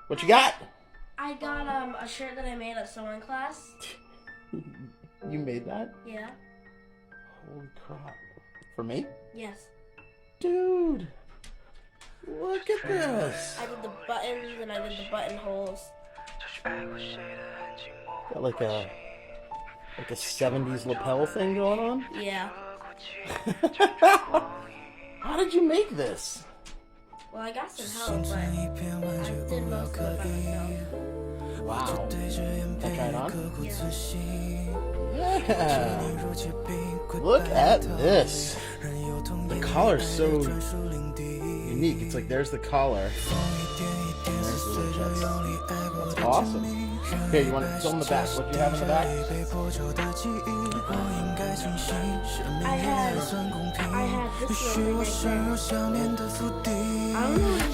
What you got? I got a shirt that I made at sewing class. You made that? Yeah. Holy crap. For me? Yes. Dude. Look at this. I did the buttons and I did the buttonholes. Got like a 70s lapel thing going on? Yeah. How did you make this? Well, I got some help, but I did most of it by myself. Wow. Can I try it on? Yeah. Yeah. Look at this. The collar's so unique. It's like there's the collar. And there's the little chest. That's awesome. Here, you want to film the back? What do you have in the back? I had this little thing right there. I don't know